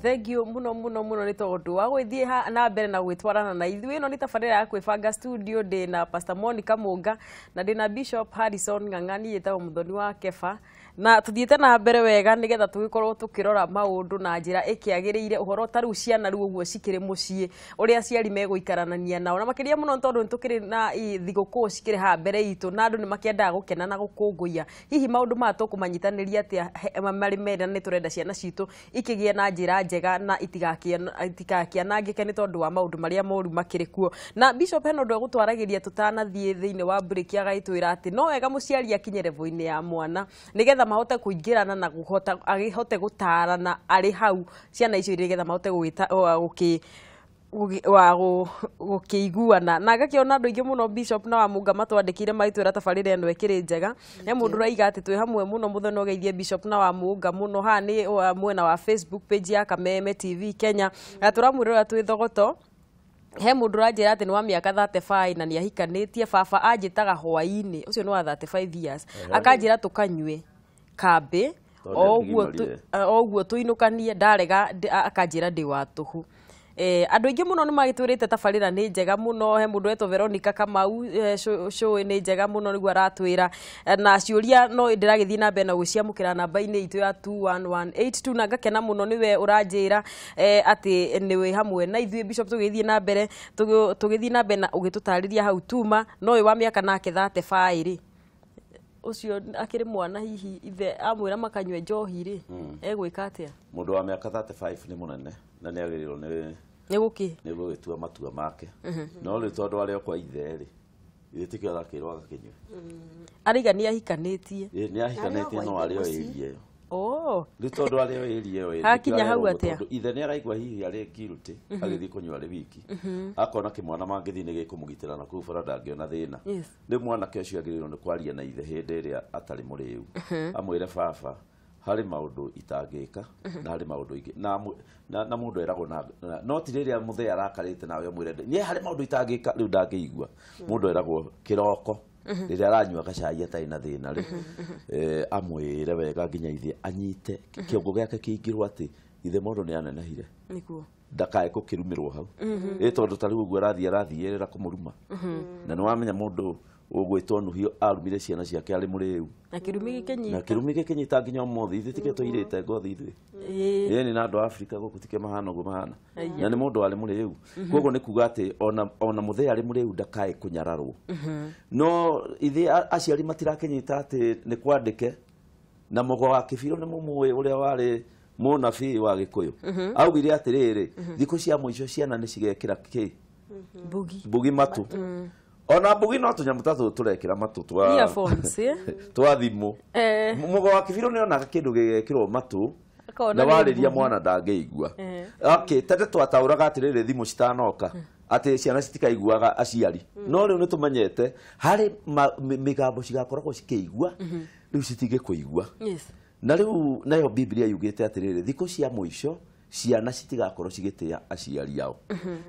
thengio muno ni tondu wa gwithie na mbere na gwitwarana na ithuĩ ĩno nĩ tabarĩra ya kwĩbanga studio ndĩ na Pastor Monica Munga na ndĩ na Bishop Harrison Ng'ang'ani yetagwo muthoni wa Kefa na tuthiĩte na mbere wega nigetha tũgĩkorwo tũkĩrora maũndũ na njĩra ĩkĩagĩrĩire ũhoro ta rĩu ciana rĩu ũguo cikĩrĩ mũciĩ ũrĩa aciari megũikarania nao na makĩria mũno tondũ nĩ tũkĩrĩ na thigũkũ cikĩrĩ ha mbere itũ na andũ nĩ makĩendaga gũkena na gũkũngũiya hihi maũndũ ma tũkũmanyitanĩria atĩa marĩ menda nĩ tũrenda ciana citũ ikĩgĩe na njĩra njega na itigakĩanangĩke nĩ tondũ wa maũndũ marĩa moru makĩrĩ kuo na Bishop heno ndwe gũtwaragĩria tũtanathiĩ thĩinĩ wa break agaitwĩra atĩ no wega mũciari akinye level-inĩ ya mwana nigetha mahote kũingĩrana na agĩhote gũtarana arĩ hau ciana icio nigetha mahote gũkĩiguana na agakĩona andũ aingĩ mũno Bishop na WaMunga matwandĩkire magĩtwĩra tabarĩra ĩno ĩkĩrĩ njega he mũndũ ũraiga atĩ twĩ hamwe mũno mũthenya ũgeithie Bishop na WaMunga mũno haha nĩ mwena wa Facebook page ya Kameme TV Kenya na tũramwĩrĩra twĩ thogoto he mũndũ ũranjĩra atĩ nĩ wa mĩaka 35 na nĩ ahikanĩtie baba anjĩtaga hwaĩ-inĩ ũcio nĩ wa 35 years akanjĩra tũkanyue kambĩ oguo tuinukanie ndarega akanjĩra ndĩ wa tũhu andũ aingĩ mũno nĩ magĩtwĩrĩte tabarĩra nĩ njega mũno he mũndũ wetwo Veronica Kamau show nĩ njega mũno nĩguo aratwĩra na ciũria no ndĩragĩthiĩ na mbere na gũciamũkĩra namba-inĩ itũ ya 21182 na ngakena mũno nĩwe ũranjĩra atĩ nĩ wĩ hamwe na ithuĩ Bishop tũgĩthiĩ na mbere na ũgĩtũtarĩria hau tuma no wĩ wa mĩaka nake 35 ucio akĩrĩ mwana hihi ithe amwĩra makanywe njohi rĩ egwĩka atĩa mũndũ wa mĩaka 35 nĩ mũnene na nĩ agĩrĩirwo nĩ gũgĩtua matua make no rĩ tondũ arĩa kwa ithe rĩ ĩtikio agakĩrwo agakĩnywe arĩgania ahikanĩtie nĩ ahikanĩtie no arĩ oĩrie nĩ tondũ arĩ oĩrie hakinya hau atĩa ithe nĩ araigua hihi arĩ guilty agĩthiĩ kũnyua arĩ wiki akona kĩmwana mangĩthiĩ nĩ gĩkũmũgitĩra na kũu bara ndangĩona thĩna nĩ mwanake ũcio agĩrĩirwo nĩ kwaria na ithe hĩndĩ ĩrĩa atarĩ mũrĩu amwĩre baba harĩ maũndũ itangĩka na harĩ maũndũ ingĩ na mũndũ eragwo no ti rĩrĩa mũthee arakarĩte nawe mwĩre nĩ harĩ maũndũ itangĩka rĩu ndangĩigua mũndũ eragwo kĩroko rĩrĩa aranyua gacai atarĩ na thĩna rĩ amwĩre wega nginya ithe anyite kĩongo gĩake kĩingĩrwo atĩ ithe mũndũ nĩ anenehire nĩkuo ndakae gũkĩrumĩrwo hau tondũ ta rĩu ũguo arathiĩrĩra kũmũruma na nĩ wamenya mũndũ ũgwĩtwo nuhio arumire ciana ciake arĩ mũrĩu na kĩrumi gĩkĩnyita nginya ũmũthĩ ithuĩ tikĩ tũirĩte ngothi ithuĩ ĩni na andũ a Afrika gũkũ tikĩ mahana ũguo mahana na nĩ mũndũ arĩ mũrĩu koguo nĩ kuga atĩ ona mũthee arĩ mũrĩu ndakae kũnyararwo no ithuĩ aciari matirakĩnyita atĩ nĩ kwandĩke na mũgo wa kĩbiro nĩ mũmũĩ ũrĩa warĩ mũnabii wa Gĩkũyũ augire atĩrĩrĩ thikũ cia mũico ciana nĩ cigekĩra kĩ mbugi matũ ona mbugi no tũnyamũ ta tũtũ tũrekĩra matũ twa thimũ mũgo wa kĩbiro nĩ onaga kĩndũ gĩgekĩrwo matũ na warĩria mwana ndangĩigua tete twataũraga atĩrĩrĩ thimũ citanoka atĩ ciana citikaiguaga aciari no rĩu nĩ tũmenyete harĩ mĩgambo cigakoragwo cikĩigua rĩu citingĩkũigua na rĩu nayo Biblia yugĩte atĩrĩrĩ thikũ cia mũico ciana citigakorwo cigĩtĩa aciari ao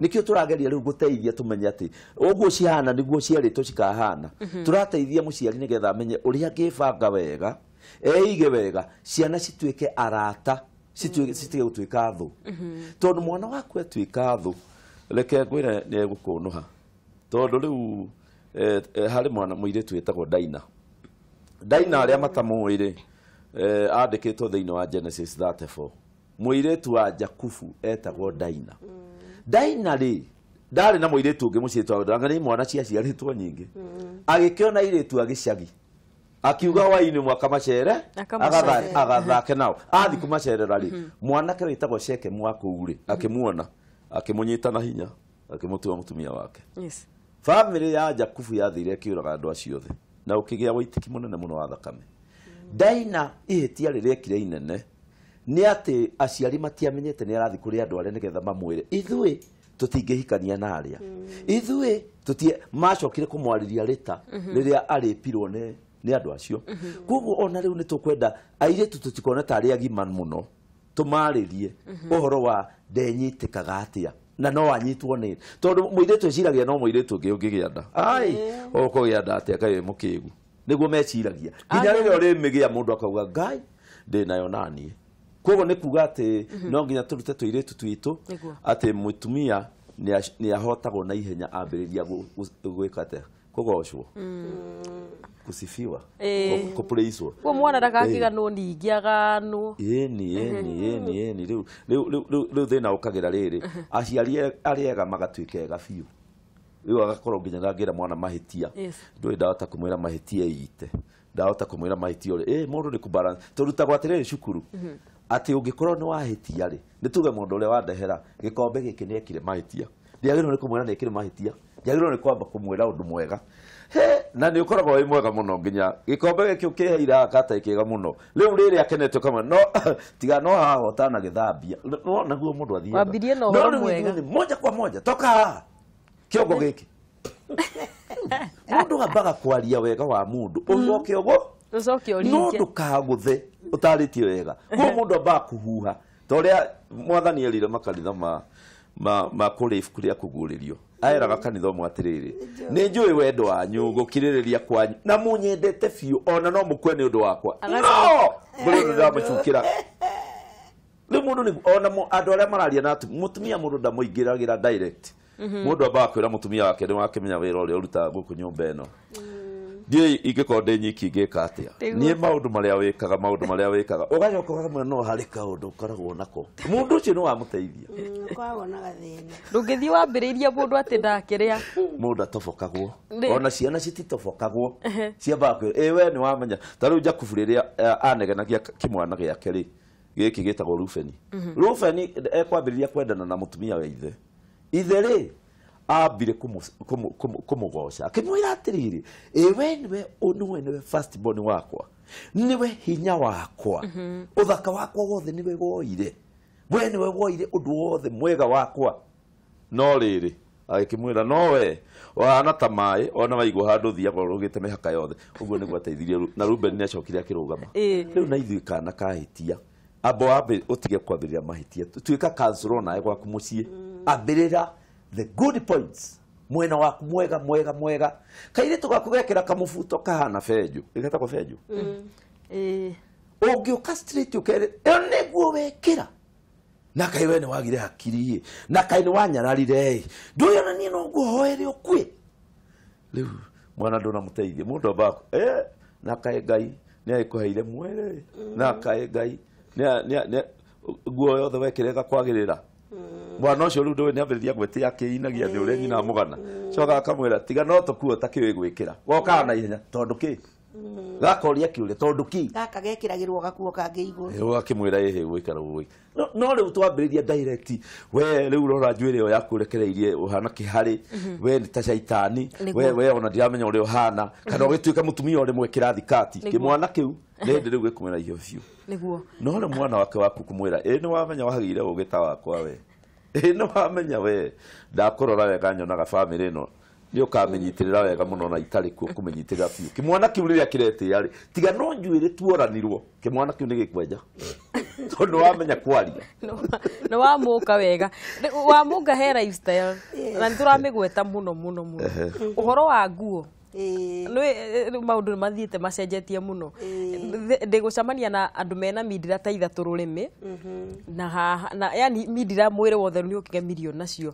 nĩkĩo tũrageria rĩu gũteithia tũmenye atĩ ũguo cihana nĩguo ciarĩtwo cikahana tũrateithia mũciari nĩgetha amenye ũrĩa angĩbanga wega eige wega ciana cituĩke arata citige gũtuĩka thũ tondũ mwana waku atuĩka thũ reke ngwĩre nĩ egũkũnũha tondũ rĩu harĩ mwana mũirĩtu wĩtagwo Daina arĩa matamũĩ rĩ andĩkĩtwo thĩinĩ wa Genesis 34 mũirĩtu wa Jakubu etagwo Daina rĩ ndarĩ na mũirĩtu ũngĩ mũciĩ twagwo nĩ mwana ciaciarĩtwo nyingĩ agĩkĩona irĩtu agĩcagi akiuga waini mwaka macere agathake nao athi kumacerera rĩ mwanake wĩtagwo Shekemu wa kũu rĩ akĩmuona akĩmũnyita na hinya akĩmũtua mũtumia wake family ya Jakubu yathire kĩũraga andũ acio othe na ũkĩgĩa wĩtĩki mũnene mũno wa thakame Daina ihĩtia rĩrĩa ekire inene nĩ atĩ aciari matiamenyete nĩ arathi kũrĩ andũ arĩa nĩgetha mamwĩre ithuĩ tũtingĩhikania na arĩa ithuĩ macokire kũmwarĩria rĩta rĩrĩa arĩpirwo nĩ andũ acio koguo ona rĩu nĩ tũkwenda airĩtu tũtikone ta arĩa agima mũno tũmarĩrie ũhoro wa ndenyitĩkaga atĩa na no anyitwo nĩ tondũ mũirĩtu eciragia no mũirĩtu ũngĩ ũngĩgĩa nda ũkũgĩa nda atĩa kaĩ mũkĩgu nĩguo meciragia nginya rĩrĩa ũrĩmĩgĩa mũndũ akauga ngai ndĩ nayo naniĩ kogo nĩ kuga atĩ no nginya tũrute tũirĩtu twitũ atĩ mũtumia nĩ ahotagwo na ihenya ambĩrĩria gwĩka atĩa kũgocwo kusifiwa kupraiswo kwa mwana ndakakiganwo ningĩ aganwo eni rĩu thĩna ũkagira rĩrĩ aciari arĩega magatuĩka ega biũ rĩu agakorwo nginya ngangĩra mwana mahĩtia ndũĩ ndahota kũmwĩra mahĩtia ite ndahota kũmwĩra mahĩtia ũrĩ mũndũ nĩ kũbalance tũrutagwo atĩrĩrĩ cukuru atĩ ũngĩkorwo nĩ wahĩtia rĩ nĩ tuge mũndũ ũrĩa wandehera gĩkombe gĩkĩ nĩ ekire mahĩtia ndiagĩrĩirwo nĩ kũmwĩra nĩ ekire mahĩtia ndiagĩrĩirwo nĩ kwamba kũmwĩra ũndũ mwega na nĩ ũkoragwo wĩ mwega mũno nginya gĩkombe gĩkĩ ũkĩheira akata kĩega mũno rĩu rĩrĩ akenetio kama no tiga no haha otana gĩthambia no naguo mũndũ athiaga wambirie no ũhoro mwega moja kwa moja toka haha kĩongo gĩkĩ mũndũ ambaga kwaria wega wa mũndũ ũcoke ũguo no ndũkagũthe ũtarĩtie wega kwa mũndũ ambaga kũhuha ta ũrĩa mwathani erire makanitha ma kũrĩfu kũrĩa kũguũrĩrio aeraga kanitha ũmwe atĩrĩrĩ nĩ njũĩ wendo wanyu gũkirĩrĩria kwanyu na mũnyendete biũ ona no mũkue nĩ ũndũ wakwa no mũndũ ndamũcukĩra rĩu mũndũ nĩ ona andũ arĩa mararia na mũtumia mũndũ ndamũingĩragĩra direct mũndũ ambaga kwĩra mũtumia wake nĩ wakĩmenya wĩra ũrĩa ũrutaga gũkũ nyũmba ĩno ndiĩ ingĩkorwo ndĩ nyiki ingĩka atĩa niĩ maũndũ marĩa wĩkaga ũgacoka ũkamwĩra no harĩ kaũndũ ũkoragwo nako mũndũ ũcio nĩ wamũteithia ndũngĩthiĩ wambĩrĩirie mũndũ atĩ ndakĩrĩa mũndũ atobokagwo ona ciana cititobokagwo ciambaga kwĩra we nĩ wamenya ta rĩu Jakubu rĩrĩa anegenagia kĩmwana gĩake rĩ gĩkĩ gĩtagwo Rubeni ekwambĩrĩria kwendana na mũtumia wa ithe rĩ ambire kũmũgoca akĩmwĩra atĩrĩrĩ we nĩwe first born wakwa nĩwe hinya wakwa ũthaka wakwa wothe nĩwe woire we nĩwe woire ũndũ wothe mwega wakwa no rĩrĩ agĩkĩmwĩra no we wahana ta maĩ ona waigua handũ thiaga ũrũgĩte mĩhaka yothe ũguo nĩguo ateithirie na Rubeni nĩacokire akĩrũgama rĩu na ithuĩ kana kahĩtia ambe ũtige kwambĩrĩria mahĩtia tuĩka kansũro nawe gwaku mũciĩ ambĩrĩra the good points mwena waku mwega kairĩtu gaku gekĩra kamũbuto kahana benjũ ĩgetagwo benjũ ũngĩũka straight ũkerĩ nĩguo wekĩra na kaĩ we nĩ wagire hakiri na kaĩ nĩ wanyararire ndũĩ ona niĩ no nguoere ũkue rĩu mwana ndũnamũteithia mũndũ ambaga na kaĩ Ngai nĩ agĩkũheire mwĩrĩ na kaĩ Ngai nguo yothe wekĩrega kwagĩrĩra mwana ũcio rĩu ndũĩ nĩambĩrĩria gwĩtĩa akĩinagia thĩ ũrĩa nyina mũgana coka akamwĩra tiga no tũkuo takĩũĩ gwĩkĩra gokaga na ihenya tondũ kĩ gakoria kĩũria tondũ kĩ gaka gekĩragĩrwo gakuo kangĩ igũrũ ũgakĩmwĩra gwĩkara gũgĩ no rĩu twambĩrĩria direct we rĩu rora njuĩrĩ ĩyo yaku ũrekereirie ũhana kĩharĩ we nĩ ta caitani we ona ndiramenya ũrĩa ũhana kana ũgĩtuĩka mũtumia ũrĩ mwĩkĩra thikati kĩmwana kĩu nĩ hĩndĩ rĩu gĩkũmwĩra ihio biũ no rĩ mwana wake waku kũmwĩra nĩ wamenya wagĩire ũgĩta wakwa we no wamenya we ndakũrora wega nyonaga family ĩno nĩ ũkamenyitĩrĩra wega mũno na itarĩ kuo kũmenyitĩrĩra biũ kĩmwana kĩu rĩrĩa kĩretĩa rĩ tiga no njuĩrĩ tuoranirwo kĩmwana kĩu nĩ gĩkwenja tondũ wamenya kwaria nĩ wamũka wega WaMunga he lifestyle na nĩtũramĩgweta mũno ũhoro wa nguo maũndũ nĩmathiĩte macenjetie mũno ndĩgũcemania na andũ mena mindira ta ithatũ rũrĩmĩ na yani mindira mwĩrĩ wothe nĩ ũkinge milioni nacio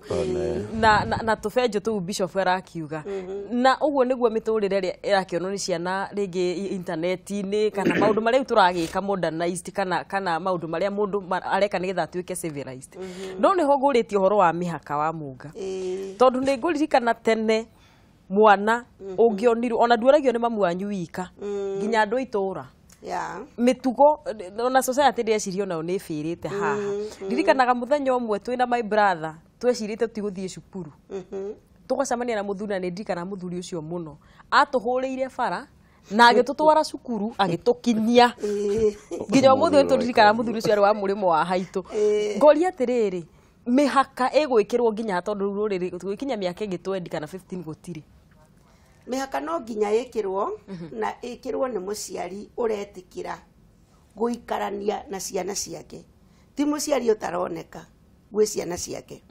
na tũbenjũ tũu bishop arakiuga na ũguo nĩguo mĩtũrĩre ĩrĩa ĩrakĩonwo nĩ ciana rĩngĩ intaneti-inĩ kana maũndũ marĩa tũragĩka modernized kana maũndũ marĩa mũndũ areka nĩgetha atuĩke civilized no nĩho ngũrĩtie ũhoro wa mĩhaka WaMunga tondũ nĩ ngũririkana tene mwana ũngĩonirwo ona nduoragio nĩ mamu wanyu wika nginya andũ itũra mĩtugo ona society ndĩreciria nayo nĩ ĩbĩrĩte haha ndirikanaga mũthenya ũmwe twĩna my brother twecirĩte tũtigũthiĩ cukuru tũgacemania na mũthuri na nĩndirikana mũthuri ũcio mũno atũhũrĩire bara na agĩtũtwara cukuru agĩtũkinyia nginya ũmũthĩ tũririkana mũthuri ũcio arĩ wa mũrĩmo wa haitũ ngoria atĩrĩrĩ mĩhaka ĩgwĩkĩrwo nginya tondũ rũrĩrĩ gwĩkinya mĩaka ĩngĩ 20 kana 15 gũtirĩ mĩhaka no nginya ĩkĩrwo na ĩkĩrwo nĩ mũciari ũretĩkĩra gũikarania na ciana ciake ti mũciari ũtaroneka gwĩ ciana ciake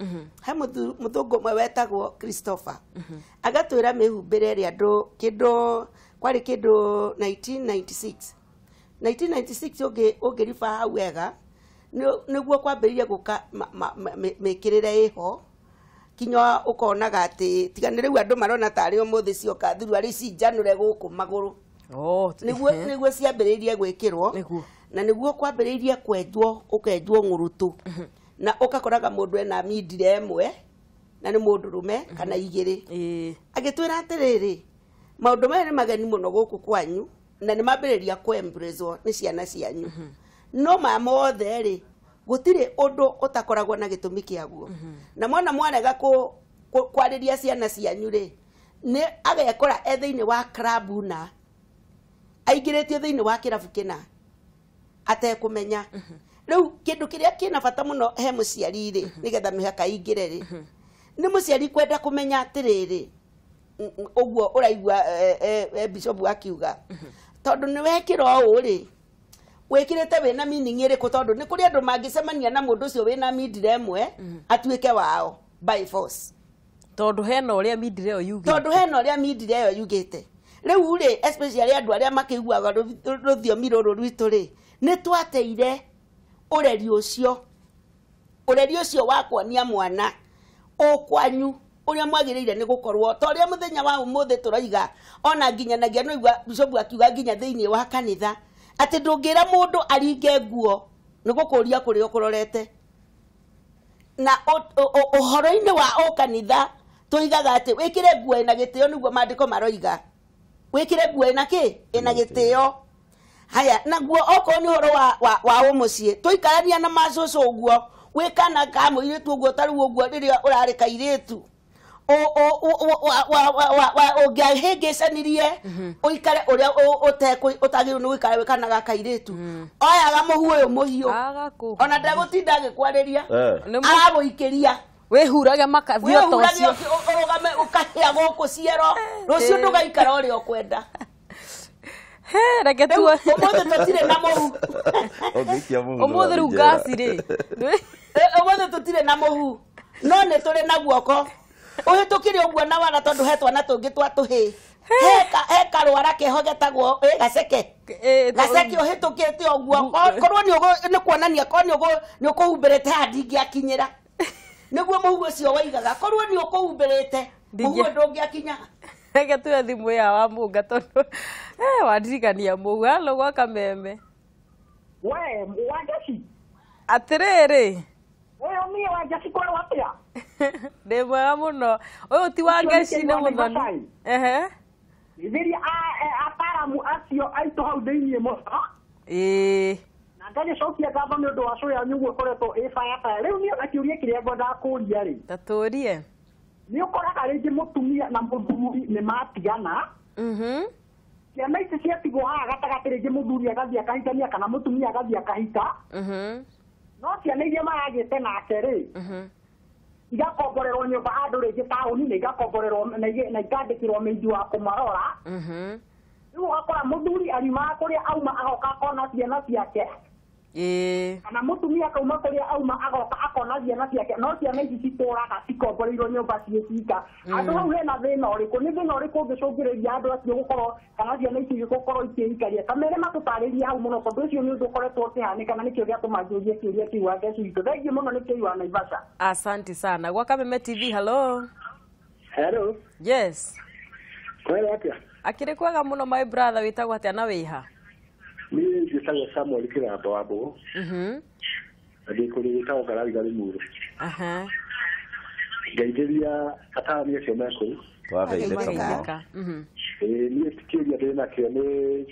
he mũthũngũ ũmwe wetagwo Christopher agatwĩra mĩhumbĩre ĩrĩa andũ kĩndũ kwarĩ kĩndũ 1996 ũngĩriba hau wega niguo kwambĩrĩria gũka mĩkĩrĩre ĩho kinya ũkonaga atĩ tigana rĩu andũ marona tarĩ ũmũthĩ cioka thuru arĩ cinjanũre gũkũ magũrũ niguo ciambĩrĩirie gwĩkĩrwo na niguo kwambĩrĩirie kwenjwo ũkenjwo ng'ũrũtũ na ũkakoraga mũndũ ena mindire ĩmwe na nĩ mũndũrũme kana igĩrĩ agĩtwĩra atĩrĩrĩ maũndũ maya nĩ mageni mũno gũkũ kwanyu na nĩ mambĩrĩria kũembracewo nĩ ciana cianyu no mothe rĩ gũtirĩ ũndũ ũtakoragwo na gĩtũmi kĩaguo na mwanega kwarĩria ciana cianyu rĩ nĩ agekora thĩinĩ wa club na aingĩrĩtio thĩinĩ wa kĩrabu kĩna atekũmenya rĩu kĩndũ kĩrĩa kĩna bata mũno he mũciari rĩ nĩgetha mĩhaka ingĩre rĩ nĩ mũciari kwenda kũmenya atĩrĩrĩ ũguo ũraigua bishop akiuga tondũ nĩ wekĩra ũũ rĩ wĩkĩrĩte wĩna meaning ĩrĩkũ tondũ nĩ kũrĩ andũ mangĩcemania na mũndũ ũcio wĩna mindire ĩmwe atuĩke wao by force tondũ hena ũrĩa mindire ĩyo yugĩte rĩu rĩ especially andũ arĩa makĩiguaga rũthiomi rũrũ rwitũ rĩ nĩ twateire ũreri ũcio wa kuonia mwana ũkwanyu ũrĩa mwagĩrĩire nĩ gũkorwo ta ũrĩa mũthenya wa ũmũthĩ tũroiga ona nginyanagia no igua bishop akiuga nginya thĩinĩ wa kanitha atĩ ndũngĩra mũndũ aringe nguo nĩ gũkũria kũrĩa ũkũrorete na ũhoro-inĩ wa kanitha tũigaga atĩ wĩkĩre nguo ĩna gĩtĩo nĩguo maandĩko maroiga wĩkĩre nguo ĩna kĩ ĩna gĩtĩo haya naguo okorwo nĩ ũhoro wa mũciĩ tũikarania na macũcũ ũguo wĩkana ka mũirĩtu ũguo tarĩu ũguo rĩrĩa ũrarĩ kairĩtu ũngĩahĩngĩcanirie ũikare ũrĩa ũtagĩrĩirwo nĩ gũikara wĩkanaga kairĩtu oyaga mũhu ũyũ mũhiũ ona ndagũtinda agĩkwarĩria aragũikĩria wĩhurage makathiota ũcio ũrũgame ũkahĩa gũkũ ciero rũciũ ndũgaikara ũrĩa ũkwenda reke tu ũmũthĩ tũtirĩ na mũhu ũmũthĩ rĩu ngasi rĩ ũmũthĩ tũtirĩ na mũhu no nĩ tũrĩ na guoko ũhĩtũkire ũguo na wara tondũ he twana tũngĩ twatũhĩ he karwara keho getagwo gaceke ũhĩtũkĩte ũguo korwo nĩ kuonania korwo nĩ ũkũhumbĩrĩte handingĩakinyĩra nĩguo mũhu ũcio waigaga korwo nĩ ũkũhumbĩrĩte mũhu ndũngĩakinya reke tuoe thimũ ya WaMunga tondũ wandirikania mũhu halo gwa kameme Wanjaci atĩrĩrĩ ũyũ niĩ Wanjaci kwarwo atĩa ndĩ mwega mũno ũyũ ti Wangeci nĩ mũthoni ithiria ataramu acio aitũ hau thĩinĩ mũno na ngagĩcokia ngatho nĩ ũndũ wa show yanyu ũguo ĩkoretwo ĩbaya rĩu niĩ akĩũria kĩrĩa ngwendaga kũũria rĩ ta tũũrie nĩ ũkoraga rĩngĩ mũtumia na mũthuri nĩ matigana ciana ici ciatigwo haha gatagatĩ rĩngĩ mũthuri agathiĩ akahikania kana mũtumia agathiĩ akahika no ciana iria maragĩte nake rĩ igakomborerwo nyũmba handũ rĩngĩ taũni na igakomborerwo na ikandĩkĩrwo mĩingi wa kũmarora rĩu ũgakora mũthuri ariumaga kũrĩa auma agoka akona ciana ciake kana mũtumia akauma kũrĩa auma agoka akona ciana ciake no ciana ici citũraga cikomboreirwo nyũmba ciĩcika andũ hau hena thĩna ũrĩkũ nĩ thĩna ũrĩkũ ũngĩcũngĩrĩria andũ acio gũkorwo kana ciana ici gũkorwo ikĩikaria kamere matũtarĩrie hau mũno tondũ ũcio nĩ ũndũ ũkoretwo ũkĩhanĩka na nĩkĩo gĩatũma njũrie kĩũria kĩu wa Ngecu witũ thengiũ mũno nĩ kĩu wa Naivasha. Asante sana gwa Kameme TV. Hello yes kwĩra atĩa akĩrĩ kwega mũno my brother wĩtagwo atĩa na wĩha niĩ njĩtagwo Samuel Kĩramba wa Mbũgũ ndĩ kũrĩ gĩtagwo Karagari Mũrũ ngeithĩria atarani acio mekũu wageithĩka niĩ tikĩria ndĩ nakĩo nĩ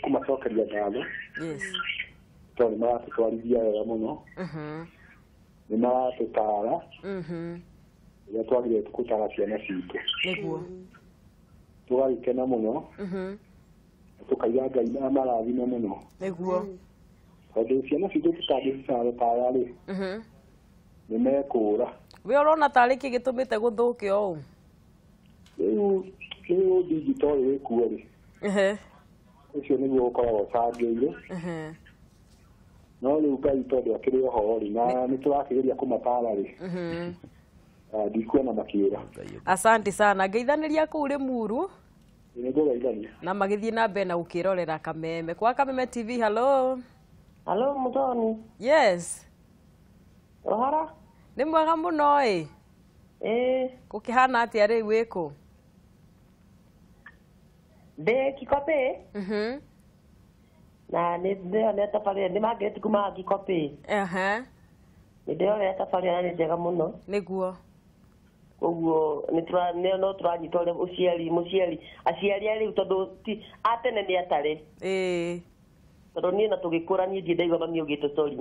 kũmacokeria ngatho tondũ maratũtwarithia wega mũno nĩ maratũtara rĩrĩa twagĩrĩire gũtara ciana citũ nĩguo tũgagĩkena mũno tukaiga Ngai na marathime mũno nĩguo tondũ ciana citũ tũtangĩcitara rĩ nĩ mekũra we ũrona tarĩ kĩ gĩtũmĩte gũthũke ũũ rĩu nĩ digital ĩkuo rĩ ũcio nĩguo ũkoragwo ũcangĩire no rĩu Ngai tondũ akĩrĩ oho rĩ na nĩ tũrakĩgeria kũmatara rĩ ndikuona makĩũra. Asante sana ngeithanĩria kũu Limuru nĩngũgeithania na magĩthiĩ na mbere na gũkĩrorera Kameme kwa Kameme TV. Hello Hello Muthoni. Yes Ohara. Nĩ mwega mũno ĩ. Gũkĩhana atĩa rĩu wĩkũ? Ndĩ Kikope. Na nĩ tabarĩra nĩ mangĩreti kuma Kikope. Nĩ tabarĩra nĩ njega mũno. Nĩguo. Koguo no tũranyita ũrĩa mũciari aciari a rĩu tondũ atene nĩ atarĩ. Tondũ niĩ na tũgĩkũra niĩ ndiendaigua mami augĩte sorry.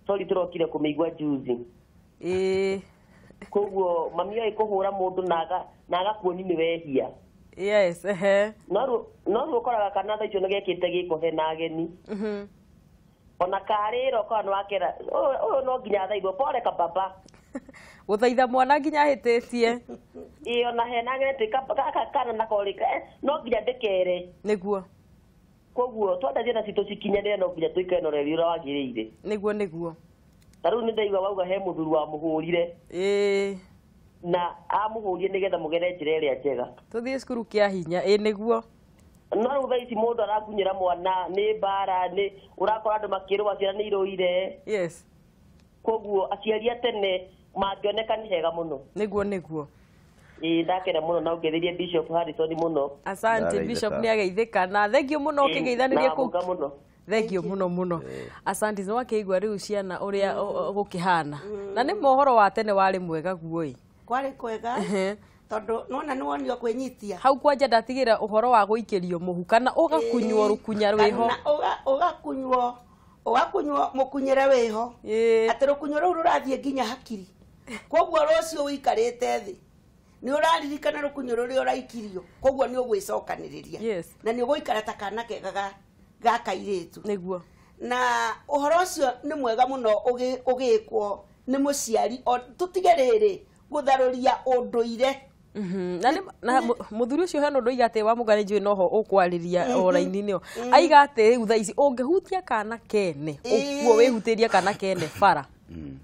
Sorry tũrokire kũmĩigua juzi. Koguo mami oĩ kũhũra mũndũ na agakuoni nĩ wehia. Yes, no ũkoraga kana thaa icio nĩ gekĩte gĩko hena ageni. Ona karĩro kwa nĩ wakera ũyũ no nginya thaithwo pole kababa. Gũthaitha mwana nginya ahĩtĩtie. Ona hena ageni gaka kana nakorĩka no nginya ndĩkere. Nĩguo. Koguo twendagie na citũ cikinyanĩre no nginya tũikare na ũreri ũrĩa wagĩrĩire. Nĩguo. Tarĩu nĩ ndaigua wauga he mũthuri wa mũhũrire. Na amũhũrie nĩgetha mũgere njĩra ĩrĩa njega. Tũthiĩ cukuru kĩa hinya nĩguo. No rĩu thaa ici mũndũ arakunyĩra mwana nĩ mbara nĩ ũrakora andũ makĩrũa ciana nĩ irũire. Yes. Koguo aciari a tene mangĩoneka nĩ hega mũno. Nĩguo. Ndakena mũno na ũgeithĩrie Bishop Harrison mũno. Asante Bishop nĩ ageithĩka na thengio mũno ũkĩgeithanĩria kũu. Thengio mũno. Asante nĩ wakĩigua rĩu ciana ũrĩa gũkĩhana. Na nĩ mohoro wa tene warĩ mwega guoi. Kwarĩ kwega tondũ nona nĩ wonio kwĩnyitia. Hau kwanja ndatigĩra ũhoro wa gũikĩrio mũhu kana ũgakunywo rukunya rwĩho. Ũgakunywo mũkunyĩre wĩho. Atĩ rukunyo rũu rũrathiĩ nginya hakiri. Koguo rũcio ũikarĩte thĩ nĩ ũraririkana rukunyo rũrĩa ũraikirio. Koguo nĩ ũgwĩcokanĩrĩria. Na nĩ ũgũikara ta kana kega ga kairĩtu. Nĩguo. Na ũhoro ũcio nĩ mwega mũno ũgĩkwo nĩ mũciari tũtige rĩrĩ gũtharũria ũndũire. Na mũthuri ũcio hena ũndũ iga atĩ WaMunga njũĩ noho ũkwarĩria oraini-inĩ aiga atĩ rĩu thaa ici ũngĩhutia kana kene ũguo wĩhutĩria kana kene bara.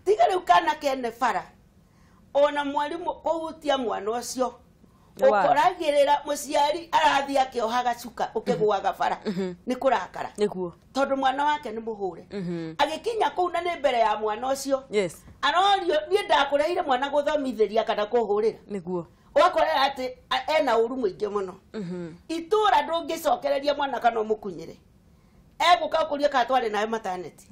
Tiga rĩu kana kene bara ona mwarimũ kũhutia mwana ũcio ũkoragĩrĩra mũciari arathiĩ akĩohaga cuka ũkĩgũaga bara nĩ kũrakara. Nĩguo. Tondũ mwana wake nĩ mũhũre. Agĩkinya kũu na nĩ mbere ya mwana ũcio. Yes. Arorio niĩ ndakũreire mwana gũthomithĩria kana kũhũrĩra. Nĩguo. Ũgakorera atĩ ena ũru mũingĩ mũno. Itũra ndũngĩcokereria mwana kana ũmũkunyĩre. Egũka kũria kana twarĩ nawe mataneti.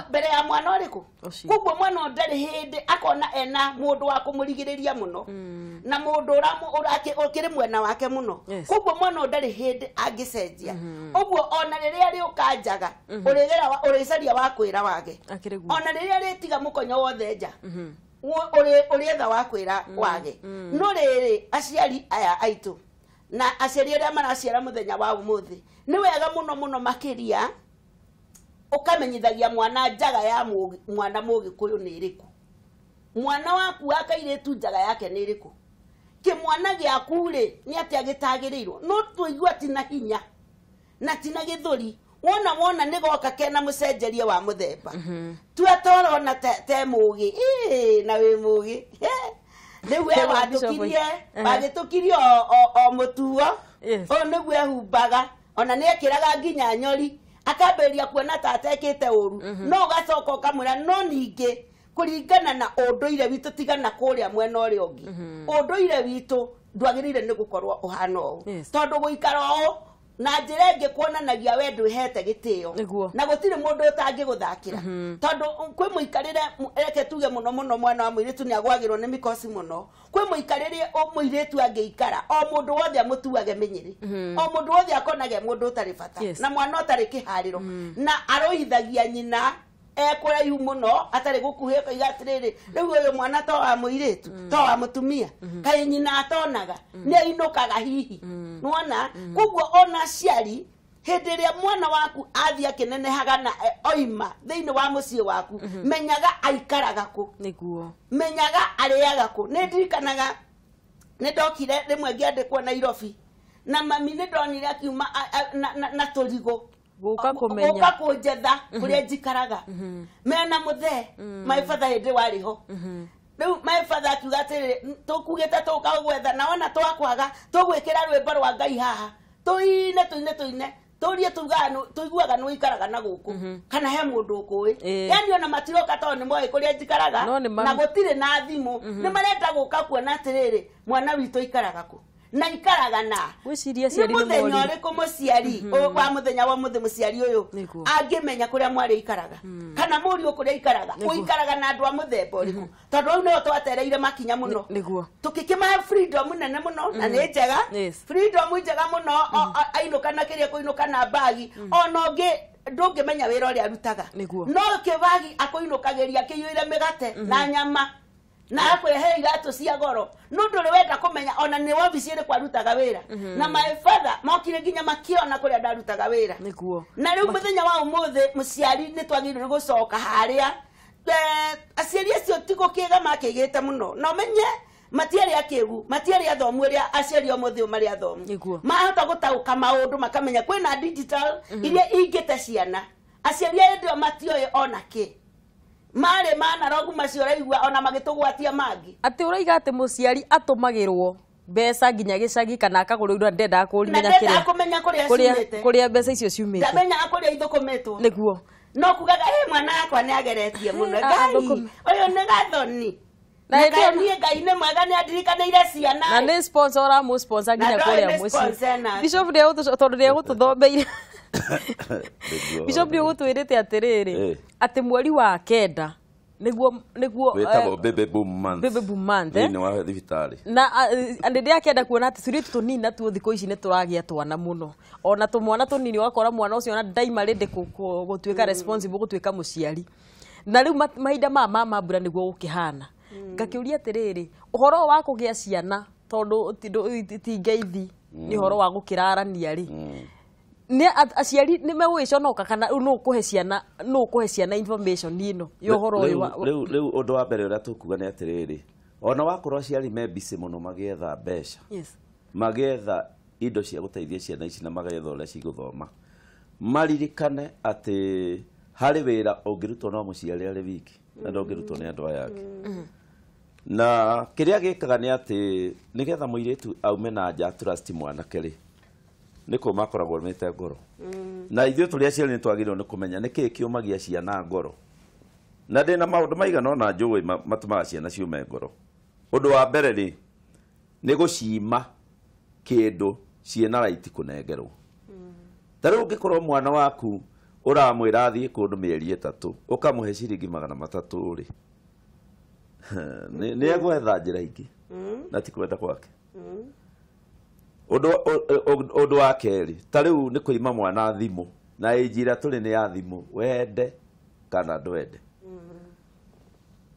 Mbere ya mwana ũrĩkũ. Koguo mwana ndarĩ hĩndĩ akona ena mũndũ wa kũmũrigĩrĩria mũno. Na mũndũ ũkĩrĩ mwena wake mũno. Koguo mwana ndarĩ hĩndĩ angĩcenjia. Ũguo ona rĩrĩa rĩũkanjaga ũrĩcaria wa kwĩra wage. Ona rĩrĩa rĩtiga mũkonyo wothe nja. Ũrĩetha wa kwĩra wage. No rĩrĩ aciari aya aitũ na aciari arĩa maraciara mũthenya wa ũmũthĩ nĩ wega mũno makĩria ũkamenyithagia mwana njaga ya mwana mũgĩkũyũ nĩ ĩrĩkũ. Mwana waku wa kairĩtu njaga yake nĩ ĩrĩkũ. Kĩmwana gĩaku rĩ nĩ atĩ agĩtagĩrĩirwo no tũigua tina hinya na tina gĩthũri wona nĩ goka kena mũcenjerie wa mũthemba. Tua torona te mũgĩ na wĩ mũgĩ. Rĩu wagĩtũkirie o mũtuo o nĩguo ehumbaga ona nĩ ekĩraga nginya nyori akambĩrĩria kuona ta atekĩte ũru no ũgacoka ũkamwĩra no ningĩ kũringana na ũndũire witũ tigana kũrĩa mwena ũrĩa ũngĩ. Ũndũire witũ ndwagĩrĩire nĩ gũkorwo ũhana ũũ tondũ gũikara ũũ na njĩra ĩngĩ kuonanagia we ndwĩhete gĩtĩo na gũtirĩ mũndũ ũtangĩgũthakĩra tondũ kwĩ mũikarĩre reke tuge mũno mwana wa mũirĩtu nĩ agwagĩrwo nĩ mĩkosi mũno. Kwĩ mũikarĩre mũirĩtu angĩikara o mũndũ wothe amũtuage mĩnyĩrĩ o mũndũ wothe akonage mũndũ ũtarĩ bata na mwana ũtarĩ kĩharĩro na arũithagia nyina ekũraihu mũno atarĩ gũkuhĩ koiga atĩrĩrĩ rĩu ũyũ mwana to wa mũirĩtu to wa mũtumia kaĩ nyina atonaga nĩ ainũkaga hihi nĩwona. Koguo ona aciari hĩndĩ ĩrĩa mwana waku athiĩ akĩnenehaga na oima thĩinĩ wa mũciĩ waku menyaga aikaraga kũ menyaga arĩaga kũ. Nĩ ndirikanaga nĩ ndokire rĩmwe ngĩandĩkwo Nairobi na mami nĩ ndonire akiuma na tũrigũ gũka kũnjetha kũrĩa njikaraga mena mũthee my father hĩndĩ warĩ ho. Rĩu my father akiuga atĩrĩrĩ tũkugĩte tũka gwetha na wona twakwaga tũgwĩkĩra rwĩmbo rwa Ngai haha tũine turie tuiguaga no ikaraga na guku kana he mundu ukui yani ona matiroka to ni moe kuria njikaraga na gutire na thimu ni marenda guka kuona atiriri mwana witu ikaraga ku na ikaraga na wiciria ciari ni mori muthenya uri ku muciari wa muthenya wa muthe muciari uyu angimenya kuria mwari ikaraga kana muri ukuria ikaraga uikaraga na andu a muthemba uriku tondu au no twatereire makinya muno tukikima freedom nene muno na ni njega freedom njega muno ainuka na kiria kuinuka na bagi ona ngi ndungimenya wira uria arutaga no kibagi akuinukagiria kiyuire migate na nyama na akwehe iratu cia goro nundu ri wenda kumenya ona ni office iri kwarutaga wira na my father mokire nginya makiona kuria ndarutaga wira na riu muthenya wa umuthe muciari ni twagirire gucoka haria aciari acio tiko kiga makigite muno no menye matiari akigu matiari athomu ria aciari omuthe mari athomu mahota gutauka maundu makamenya kwina digital iria ingite ciana aciari ndio matioe ona ki mare mana rogu macio raigua ona magitugwatia mangi ati uraiga ati muciari atumagirwo mbeca nginya gicagi kana akagurirwo ndenda kumenya kuria mbeca icio ciumite ndamenya kuria ithukumitwo niguo no kugaga mwana akwa ni ageretie muno ngai uyu ni gathoni na ndio ngai ni mwega ni andirikanire ciana na ni sponsor amu sponsor nginya kuria muci bishop ndio tondu ndio gututhomeire Bishop ndio gutwirite atiriri ati mweri wa kenda niguo wetagwo baby boom month ni wa thibitari na ndende akenda kuona ati turi tunina tu thiko ici ni turagia twana muno ona tumwana tunini wakora mwana ucio na daima rende gutwika responsible gutwika muciari na riu mahinda mama mbura niguo gukihana ngakiuria atiriri uhoro wa kugia ciana tondu ti ngeithi ni uhoro wa gukirarania ri ni aciari ni megwiconoka kana no kuhe ciana information nino yo horo riu undu wa mbere uria tukuga ni atiriri ona wakorwo aciari me busy muno magietha mbeca magietha indo cia guteithia ciana ici na magietha uria ciguthoma maririkane ati hari wira ungirutwo no muciari ari wiki na ndongirutwo ni andu aya angi na kiria gikaga ni ati nigetha muiritu aume na nja trust mwanake ri niko makoragwo mete ngoro na ithuĩ tũrĩa aciari nĩ twagĩrĩirwo nĩ kũmenya nĩkĩ kĩũmagia ciana ngoro na ndĩna maũndũ maigana ona njũĩ matũmaga ciana ciume ngoro ũndũ wa mbere rĩ nĩ gũcima kĩndũ ciena right kũnengerwo ta rĩu ũngĩkorwo mwana waku ũramwĩra athiĩ kũndũ mĩeri 3 ũkamũhe ciringi 300 rĩ nĩ egwetha njĩra ingĩ na ti kwenda kwake Odo wa keri ta riu ni kuima mwana thimu na ejira tuli ni ya thimu wende kana ndwende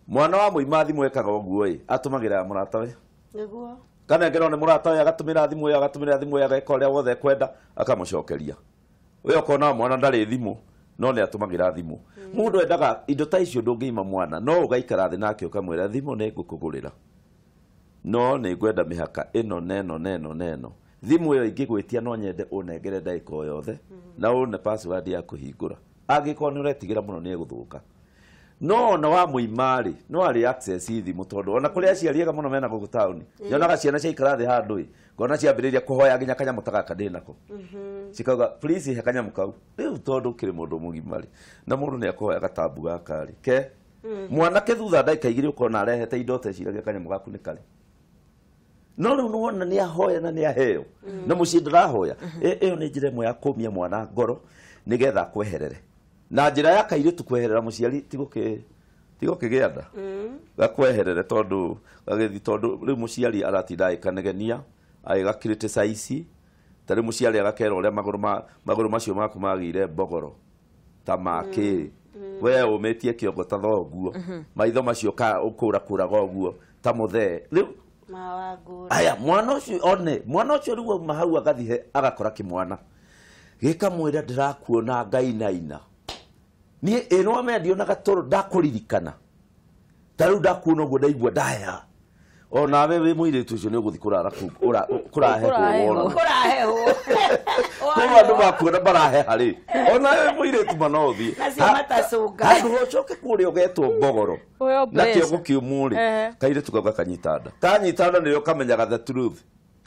mwana wa muima thimu ekaga oguo atumagira murata we niguo kana ngero ni murata we agatumira thimu ya geka uria wothe kwenda akamucokeria we okona mwana ndari thimu no ni atumagira thimu mundu endaga indo ta icio ndungiima mwana no ugaikara thi nake ukamwira thimu ni ngukugurira no ni ngwenda mihaka ino neno thimu yo ingigwitia no nyende unengere ndaika yothe na une password ya kuhingura angiko ni uretigira muno ni eguthuka no na wa muimari no ari access thimu tondu ona kuria aciariega muno mena gugu town nyonaga ciana cia ikara thi handu ngona ciambiriria kuhoya nginya kanya mutaka ndinako cikauga please he kanya mukau riu tondu kiri mundu mugimari na mundu ni akuhoya gatambu gakari ke mwana ke thutha ndaika igiri ukona arehete indo te ciragia kanya mugaku ni kale no no wona ni ahoya na ni aheo na mucindira hoya iyo ni njira imwe ya kumia mwana ngoro nigetha kweherere na njira ya kairitu kweherera muciari tigo kigianda gakweherere tondu gagithi tondu ri muciari aratinda ikanegenia aiga criticize tari muciari agakera uria maguru macio maku magire mbogoro tamaki we umetie kiongo ta thoguo maitho macio ka ukura kuraga oguo ta muthe riu mawagura aya mwana ucio riu mahau agathihe agakora kimwana gikamwira ndirakuona ngai naina ni eno amendio na gatoro ndakuririkana taru ndakuona uguo ndaigua ndaya ona wewe muiritu ucio ni uguthi kurara kuraheho kwa andu bakuona barahe hari ona wewe muiritu manothi handu hocoke kuria ugetwo mbogoro na kio gukiumuri kaire tukauga kanyitanda kanyitada niyo kamenyaga the truth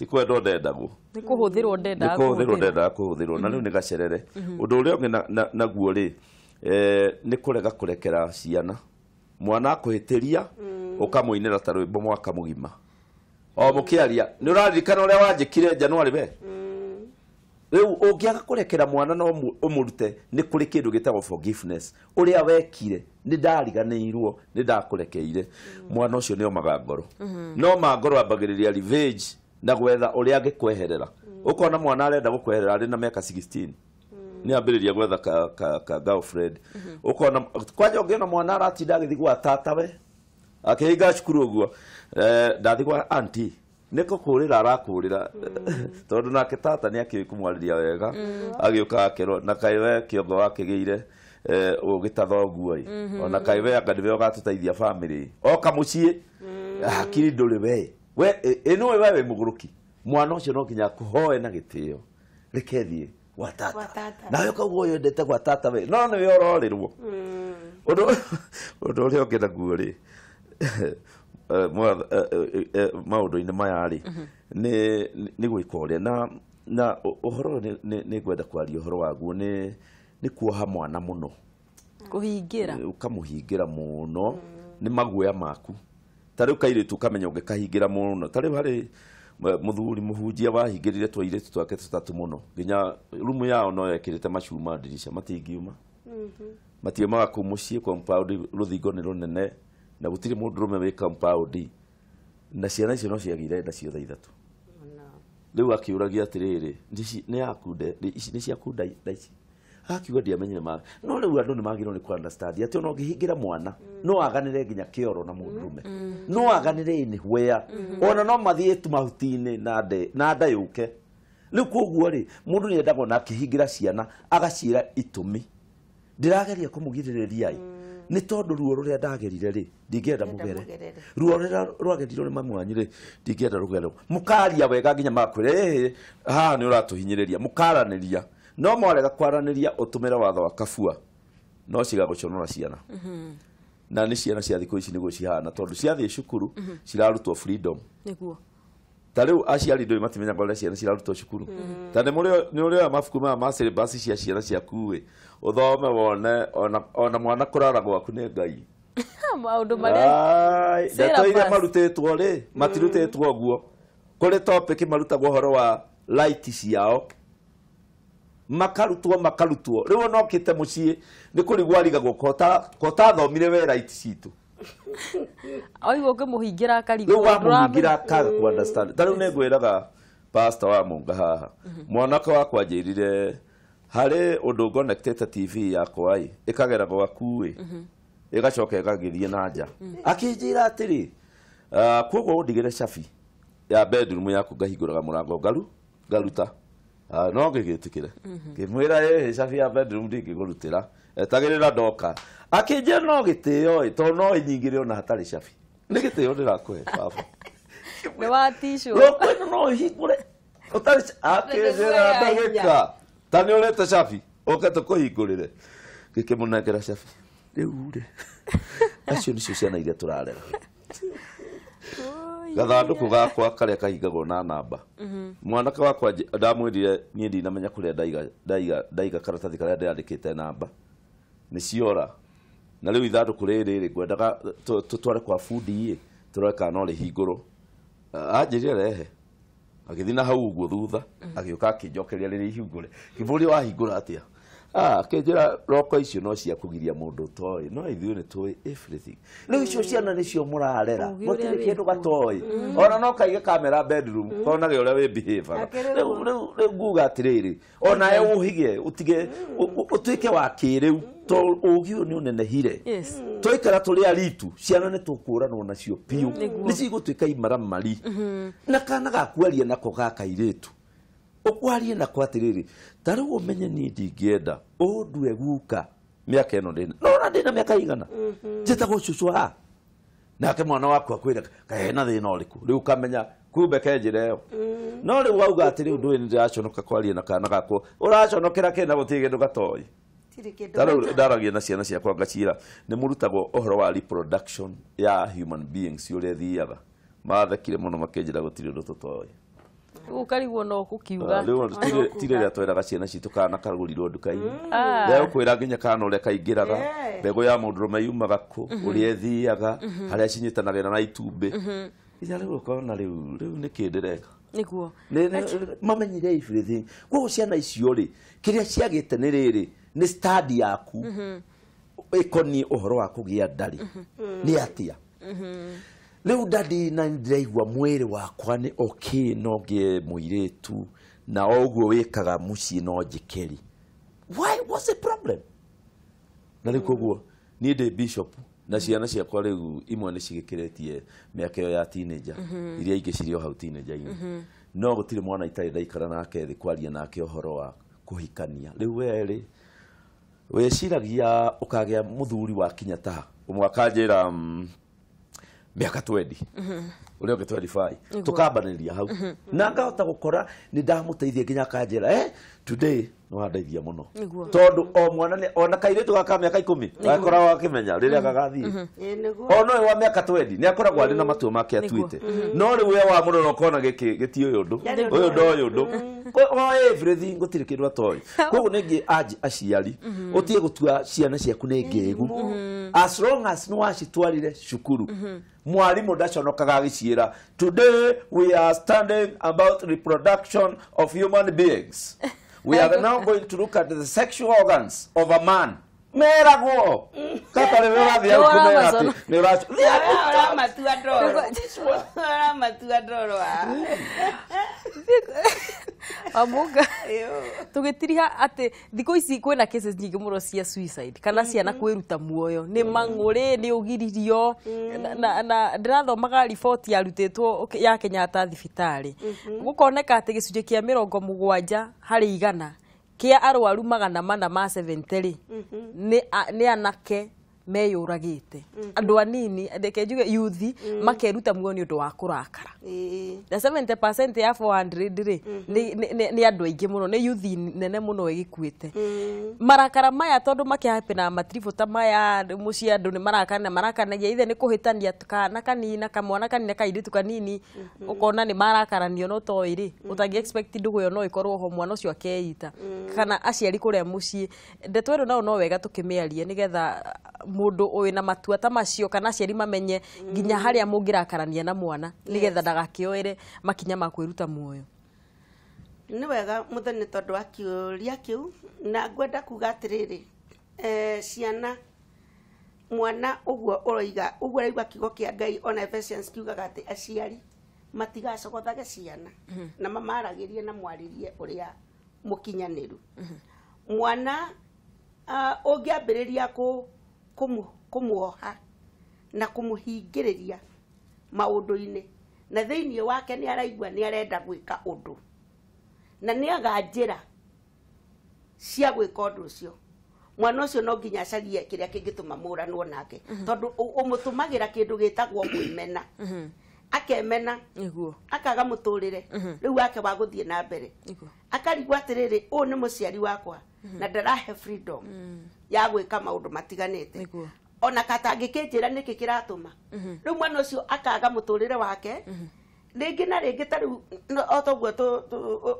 ti kwenda ndendagwo ni kuhuthirwo ndenda kuhuthirwo na riu ni gacerere undu uria ungi naguo ri ni kurega kurekera ciana mwana akuhitiria ukamuinira ta rwimbo mwaka mugima o mukiaria ni uraririkana uria wanjikire Januari be riu ungiaga kurekera mwana no umurute ni kuri kindu gitagwo forgiveness uria wekire ni ndariganirwo ni ndakurekeire mwana ucio ni omaga ngoro no magoro ambagiriria revenge na gwetha uria angikweherera ukona mwana arenda gukweherera ari na miaka 16 ni ambiriria gwetha ka girlfriend ukona kwanja ungiona mwana aratinda agithi gwa tata we akihinga cukuru uguo ndathi gwa auntie niko kurira arakurira tondu nake tata ni akikumwariria wega agioka akero na kaiwe kiongo wakigeire ugitathoguo ona kaiwe akadive gatutaithia family oka mucie akiri nduri we eno we muguruki mwana ucio no kinya kuhoe na gitio rekethie wa tata nayo kaugo yendete gwa tata we no ni ororirwo undu uri ogena guo ri maundu-ini maya ri ni gwika uria na uhoro ni gwenda kwaria uhoro waguo ni kuoha mwana muno kuhingira ukamuhingira muno ni maguoya maku tariu kairitu kamenya ungikahingira muno tariu hari muthuri muhunjia wahingirire twairitu twake tutatu muno nginya rumu yao no yekirite macuma ndirisha matingiuma matiumaga ku mucii compound ruthingo ni runene na gutiri mundu rume wi compound na ciana icio no ciagire nda ciothe ithatu riu akiuragia atiriri ni yakunde ici ni ciaku nda ici akiuga ndiamenyire ma no riu andu ni magirwo ni ku understand ati ono ngihingira mwana no aganire nginya kioro na mundu rume no aganire ni where ona no mathie tu mahutini na nda yuke riu koguo ri mundu ni endagwo na akihingira ciana agaciira itumi ndirageria kumugiririria ni tondu ruo ruria ndagerire ri ndingenda mugere ruo ruria rwagerirwo ni mamwanyi ri ndingenda rugero mukaria wega nginya makwire ha ni uratuhinyiriria mukaraniria no mwarega kwaraniria utumira watho wa kabua no ciga guconora ciana na ni ciana cia thikũ ici niguo cihana tondu ciathie cukuru cirarutwo freedom niguo tariu aciari ndoi matimenya ngore ciana cirarutwo cukuru tande ni uria mafuku ma syllabus cia ciana ciaku uthome wone ona mwana kurara gwaku ni Ngai maundu maria ndatoire marutitwo ri matirutitwo guo kuri topic marutagwo horo wa light ciao makarutwo riu no kite mucii ni kurigwarigagwo kota thomire we right citu oigo ngimuhingira akarigwo riu wamuhingira akaga ku understand tariu ni ngwiraga pastor WaMunga haha mwanaka wakwa njirire hari undu connected TV yakwa ikagera gwaku igacoka igagithie na nja akinjira atiri koguo undigire cabi ya bedroom yaku ngahinguraga murango ngaruta no ngigitikire ngimwira cabi ya bedroom ndingigurutira etagirira ndoka akinjira no gitio to no inyingire ona hatari cabi ni gitio ndirakuhe baba ni watisho no hingure utari akinjira ndagika tani urete cabi ukete kuhingurire ngikimunengera cabi riu ri acio nicio ciana iria turarera gathanduku gakwa karia kahingagwo na namba mwanake wakwa ndamwirire nie ndinamenya kuria ndaiga karatathi karia ndandikite namba ni ciora na riu ithanduku riri ngwendaga tutware kwa fundi tureka no rihingurwo anjirire rehe agithi na hau uguo thutha agioka akinjokeria riri ihingure kiburi wahingura atia kenjira roko icio no cia kugiria mundu toy no ithuĩ ni toy everything no icio ciana nicio murarera mutire kindu gatoi ona no kaige kamera bedroom kona ge uria we behave riu nguga atiriri ona ye uhige utige utuike wa kiriu to ugio ni unenehire toikara turi aritu ciana ni tukuranwo nacio piu ni cigutuika imaramari na kana gakuaria nako gakairitu ukwarie na kwa atiriri tariu umenye ni ndingienda undue guka miaka eno ndina no ndina miaka igana njitagwo cucwa nake mwana wakwa kwira kahena thina uriku riu kamenya kumbe kenjire yo no riu wauga atiri undu ni ndiraconoka kwarie na kana gakwo uraconokera kena gutige ndu gatoi tariu ndaragia na ciana ciakwa ngacira ni murutagwo ohoro wa reproduction ya human beings uria thiaga mathekire muno makenjira gutiri undu tutoi Ukarigwo no kukiuga. Tire tweraga ciana citu kana kagurirwo nduka-ini. Leo kwira nginya kana ule kaingiraga. Bego ya mundu yumaga ku uri ethiaga haria cinyitanagira na itumbi. Ira leo kona leo ni kindireka. Niguo. Mamenyire everything. Kwa ciana icio ri kiria ciagite ni riri ni study yaku. Ikoni uhoro wa kugia ndari. Ni atia. Leo dadi na ndiraigwa mwiri wakwa ni okay no gie muiretu na oguo wikaga muci no njikeri. Why was the problem? Na rĩu koguo ni ndi bishop na ciana ciakwa rĩu imwe nĩ cigikiretie mĩaka ya teenager iria ingĩ cirĩ o hau teenager-inĩ. No gũtirĩ mwana itarĩ ndaikara nake thĩ kwaria nake ũhoro wa kũhikania. Rĩu we weciragia ũkagĩa mũthuri wa kinya ta ũmwe akanjĩra miaka 20 ule ke 25 tukambanĩria hau na ngahota gũkora ni ndamuteithia nginya kanjĩra today no andeithia muno tondu o mwana ona kairitu gaka miaka 10 gakora wakimenya riria gagathie ono wa miaka 20 ni akoragwo ari na matua make atuite no ri we wa muno kona giti uyu ndu everything gutire kindu atoi koguo ningi aciari utie gutua ciana ciaku ni ngegu as long as no acitwarire cukuru mwarimu ndaconokaga agiciira today we are standing about reproduction of human beings. We are now going to look at the sexual organs of a man. Merago. Kata leo radia kumera ati. Ni racho. Ora matua ndoro. Ora matua ndoro. WaMunga. Tugitiriha ati thiko ici kwena cases nyingi muno cia suicide kana ciana kwiruta muoyo ni mang'uri ni ugiririo na ndirathomaga report ya rutitwo ya Kenyatta thibitari gukoneka ati gicunje kia 70 hari igana kia arwaru 470 ni anake meyuragite andu anini ndeke njuge youth makeruta muoyo ni undu wa kurakara the 70% ya 400 ri ni andu aingi muno ni youth nene muno igikuite marakara maya tondu makihape na matrivo ta maya muci andu ni marakanagia ithe ni kuhitania kana kanina kamwana kanina kairitu kanini ukona ni marakaranio no toiri utangi expect ndugu yo no ikorwo ho mwana ucio akeita kana aciari kuria muci ndetwero no wega tukimiarie nigetha mundu uyu na matua ta macio kana aciari mamenye nginya haria mungirakarania na mwana nigetha ndagakioere makinya ma kwiruta muoyo. Ni wega muthoni tondu wa kiuria kiu na ngwenda kuga atiriri ciana mwana uguo uroiga uguo raigwa kigo kia Ngai ona Ephesians kiugaga ati aciari matigacogothage ciana na mamaragirie na mwaririe uria mukinyaniru mwana ungiambiriria kumuoha na kumuhingiriria maundu-ini na thiini wake ni araigwa ni arenda gwika undu na ni aganjira cia gwika undu ucio mwana ucio no nginya acarie kiria kingituma muranwo nake tondu umutumagira kindu gitagwo mwimena akemena akaga muturire riu wake wa guthie na mbere akarigwa atiriri u ni muciari wakwa na ndarahe freedom ya gwika maundu matiganite ona katangikinjira niki kiratuma riu mwana ucio akaga muturire wake ringi na ringi tariu otoguo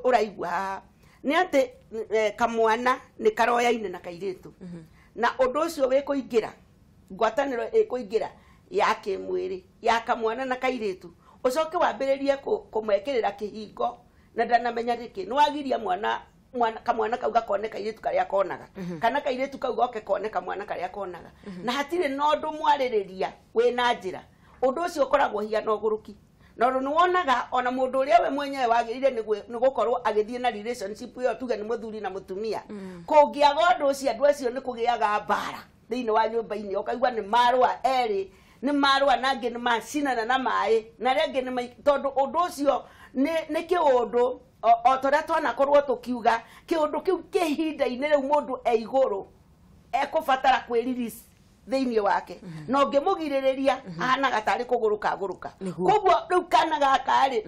uraigwa ni ati kamwana ni karoyaine na kairitu na undu ucio wikuingira ngwataniro ikuingira ya kimwiri ya kamwana na kairitu ucoke wambiririe kumwekirira kihingo na ndanamenya riki ni wagiria kamwana kau gakoneka iritu karia konaga kana kairitu kau goke koneka mwana karia konaga na hatire no ndu mwaririria wina njira undu ucio ukoragwo hiana uguruki no ni wonaga ona mundu uria we mwenyewe wagirire ni gukorwo agithie na relationship yo tuge ni muthuri na mutumia kungiaga undu ucio andu acio ni kugiaga mbara thiini wa nyumba-ini ukaigwa ni marwa eri ni marwa nangi ni macinana na mai na rengi ni tondu undu ucio ni kiundu o toria twanakorwo tukiuga kiundu kiu kihinda-ini riu mundu iguru ekubatara kwirelease thiini wake no ngimugiriria ahana gatari kuguruka koguo riu kana gaka ri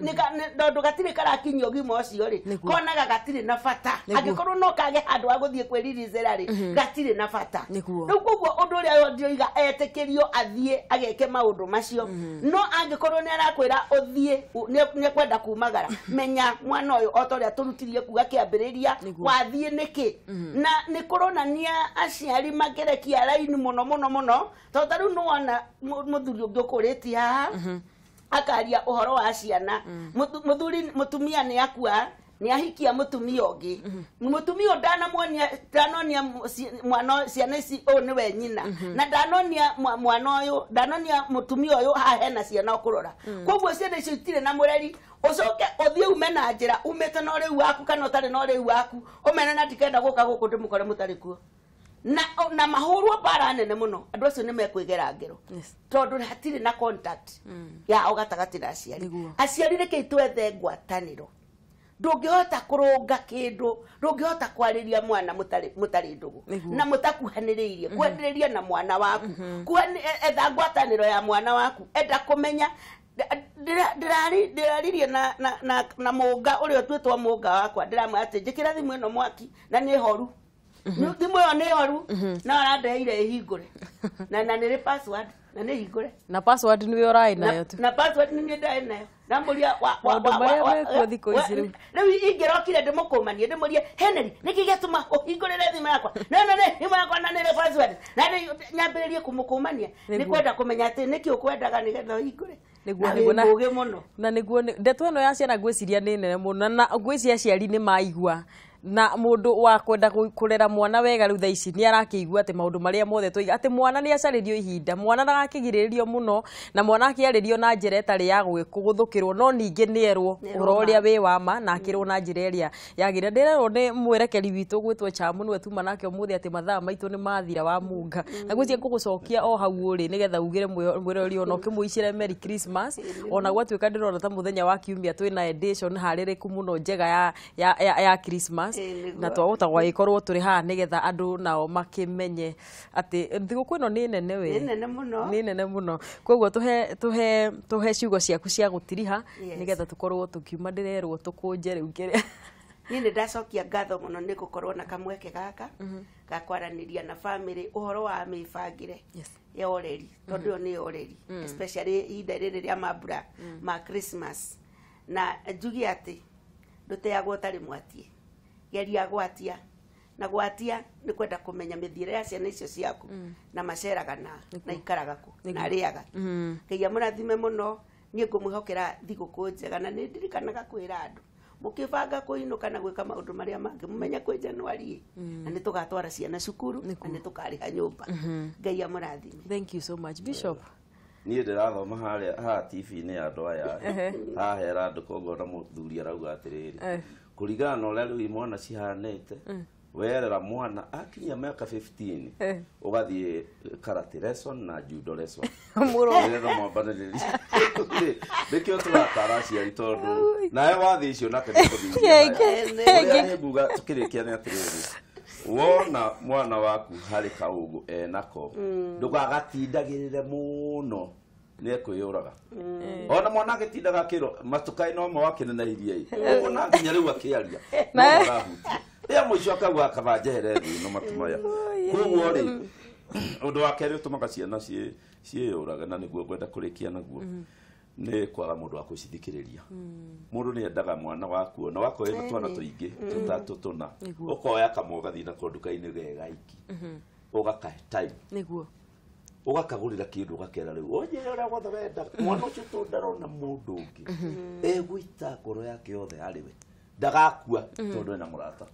ndu gatire karakinyio gimo cio ri konaga gatire na bata angikorwo no kage handu wa guthie kwiriricera ri gatire na bata riu koguo undu uria ndioiga etikirio athie ageke maundu macio no angikorwo ni arakwira uthie ni kwenda kumagara menya mwana uyu otoria turutirie kuga kiambiriria wathie niki na ni kuronania aciari magerekia raini muno tondu riu no wana muthuri ungi ukuritie haha akaria uhoro wa ciana mutumia ni akua ni ahikia mutumia ungi mutumia ndanonia mwana ciana ici o ni we nyina na ndanonia mwana uyu ndanonia mutumia uyu ha hena ciana okurora koguo ciana icio itire na mureri ucoke uthie ume na njira umete no riu waku kana utari no riu waku umene na tikenda guka guku ndimukore mutari kuo na mahurwo bara nene muno andu acio ni mekwigera ngero tondu hatire na contact ya ogatagati na aciari reke itwethe ngwataniro ndungihota kurunga kindu ndungihota kwariria mwana mutari ndugu na mutakuhaniriirie kwendiriria na mwana waku etha ngwataniro ya mwana waku enda kumenya ndiraririe na munga uria twitwa munga wakwa ndiramwe ati njikira thimu ino mwaki na ni horu thimu yo ni horu na arandeire hingure na nire password na ni hingure na password ni orai nayo tu na password ni ndai nayo na muria wa thiko ici riu ingirokire ndimukumanie ndimurie Henry niki gatuma uhingurire thimu yakwa ne thimu yakwa na nire password na nyambiririe kumukumania ni kwenda kumenya ati niki ukwendaga nigetha uhingure na niguo ndeto ino ya ciana gwiciria ni nene muno na gwiciria ciari ni maigua na mundu wa kwenda kurera mwana wega riu thaici ni arakiigua ati maundu maria mothe twiga ati mwana ni acaririo ihinda mwana ndagakigiririo muno na mwana akiaririo na njira etari ya guthukirwo no ningi nierwo uroria wi wama na akirwo na njira iria yagira ndirerwo ni mwerekeri witu gwitwo chamu nwe tuma nake umuthi ati mathaa maitu ni mathira WaMunga na gwicie kugucokia o hau uri nigetha ugire mwirori ono kimuicire Merry Christmas ona gwatuika ndirona ta muthenya wa kiumia twina edition haririku muno njega ya Christmas na twahota gwikorwo turi ha nigetha andu nao makimenye ati thiguku ino ni nene we ni nene muno koguo tuhe ciugo ciaku cia gutiriha nigetha tukorwo tukiuma ndirerwo tukunje riu kire ni ndacokia ngatho muno ni gukorwo na kamweke gaka gakwaraniria na family uhoro wa mifangire ya oreri tondu ni oreri especially ihinda riri ria mambura ma Christmas na njugi ati nduteagwo tari mwatie geria gwatia na gwatia ni kwenda kumenya mithire ya ciana icio ciaku na maceraga na ikaraga ku na riaga ngai amurathime muno ni ngumwihokera thiguku njega na ni ndirikanaga kwira andu mukibanga kuinuka na gwika maundu maria mangi mumenya kwi January na ni tugatwara ciana cukuru na ni tukariha nyumba ngai amurathime. Thank you so much Bishop. Niĩ ndĩrathoma haha TV-inĩ ya andũ aya hahera andũ koguo na mũthuri arauga atĩrĩrĩ kũringana na ũrĩa rĩu imwana cihanĩte werera mwana akinyia miaka 15 ũgathiĩ karate lesson na judo lesson mũrũrĩra mwambanĩrĩria nĩkĩo tũratara aciari tondũ nawe wathiĩ icio nake nĩkũthiĩ mbuga tũkĩrĩkia nĩ atĩrĩrĩ wona mwana waku harĩ kaũgũ enako ndũgagatindagĩrĩre mũno nĩ kwĩyũraga ona mwana agĩtindaga kĩro matukai no mo wakinenairie ona nginya rĩu akĩaria no arahutia rĩa mũico akauga akabanjehere thĩ no matumaya koguo rĩ ũndũ wa kerĩ ũtũmaga ciana ciĩyũraga na nĩguo ngwenda kũrĩkia naguo nĩ kwaga mũndũ wa gũcithikĩrĩria mũndũ nĩ endaga mwana waku na wako wĩna twana tũingĩ tũtatũ tũna ũkoya kamwe ũgathiĩ nako nduka-inĩ gega iki ũgakahe time nĩguo ũgakagũrĩra kĩndũ ũgakera rĩu onye ũrĩa wothe wenda mwana ũcio tũndarona mũndũ ũngĩ egũita ngoro yake yothe harĩ we ndagakua tondũ ena mũrata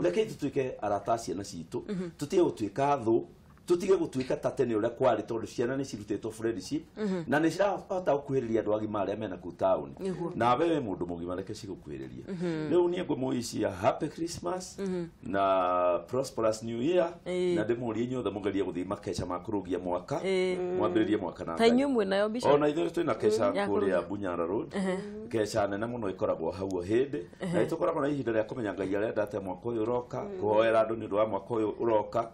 reke tũtuĩke arata ciana citũ tũtige gũtuĩka thũ tutige gũtuĩka ta tene ũrĩa kwarĩ tondũ ciana nĩ cirutĩtwo friendship na nĩ cirahota gũkuhĩrĩria andũ agima arĩa mena kũu taũni na wewe mũndũ mũgima reke cigũkuhĩrĩria rĩu niĩ ngũmũicia happy Christmas na prosperous new year na ndĩmũrie inyuothe mũgerie gũthiĩ makeca ma kũrũgia mwaka mwambĩrĩrie mwaka na ta inyuĩ mwĩnayo Bishop ona ithuĩ twĩna keca kũrĩa Bunyara Road keca nene mũno ikoragwo hau hĩndĩ na tũkoragwo na ihinda rĩa kũmenya Ngai arenda atĩa mwaka ũyũ ũroka kũhoera andũ nĩ ũndũ wa mwaka ũyũ ũroka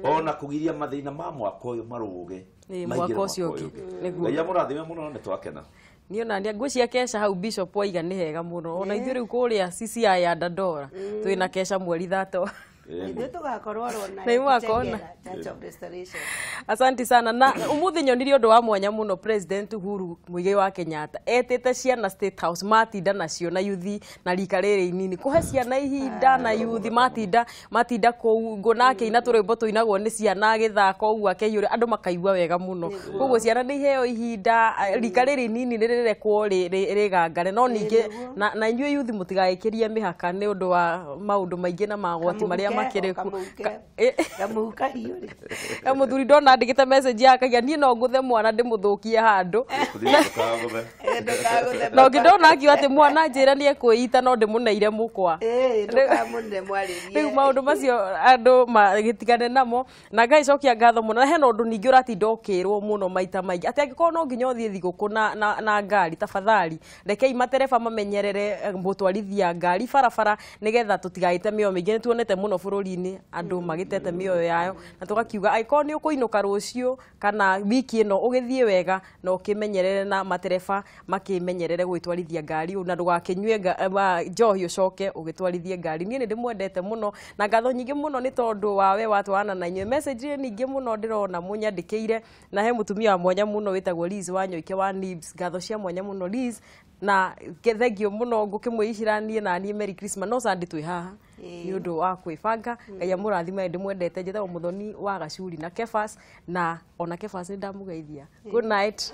ona kũgiria mathina ma mwaka uyu maruge mwaka ucio ungi niguo ya murathime muno ni twakena niyo nania ngwĩcia kesha hau Bishop Waiga nĩ hega mũno ona ithuĩ rĩu kũrĩa CCI ya Dandora twĩna kesha mweri 3 Ndio tugakorwo rona. Nĩ mwakona. Church of Restoration. Asante sana na umuthi nyonirie undu wa mwanya muno President Uhuru Muigai wa Kenyatta etete ciana State House matinda nacio na yuthi na rika rĩrĩ inini kuhe ciana ihinda na yuthi matinda kũu ngonake ina tũrĩmbo tũinagwo nĩ ciana gĩthako ũguo akeiyũre andũ makaigua wega muno koguo ciana nĩ iheo ihinda rika rĩrĩ inini rĩrĩrekwo rĩgangare no ningĩ na inyuĩ yuthi mũtigagĩkĩrie mĩhaka nĩ ũndũ wa maũndũ maingĩ na magwati marĩa makereku kamuka hiyo muthuri ndona andikite message yakagia nie no nguthe mwana ndimuthukie handu no ngidona akiwa ati mwana njira nie kwĩita no ndimuneire mukwa ndukamunne mwaririe riu maundu macio andu magitigane namo na ngai cokia ngatho muno na hena undu ningi uratinda ukirwo muno maita maingi ati angikorwo no nginya uthie thiguku na ngari tafadhali rekei matereba mamenyerere mutwarithia ngari barabara nigetha tutigaite mĩoyo mĩingĩ nituonete muno bururi-ini andu magitete mĩoyo yayo na tugakiuga aikorwo ni ukuinuka rucio kana wiki ino ugithie wega na ukimenyerere na matereba makimenyerere gwitwarithia ngari na ndugakinyue njohi ucoke ugitwarithie ngari nie ndimwendete muno na ngatho nyingi muno ni tondu wawe watwana na inywe message nyingi muno ndirona munyandikire na he mutumia wa mwanya muno witagwo Liz Wanyoike wa Nibs ngatho cia mwanya muno Liz na thengio muno ngukimwiciranie na nie Merry Christmas no sandi twi haha ni undu wa kwibanga ngai amurathime ndimwendete njethagwo muthoni wa Gacuri na Kefas na ona Kefas ni ndamugeithia good night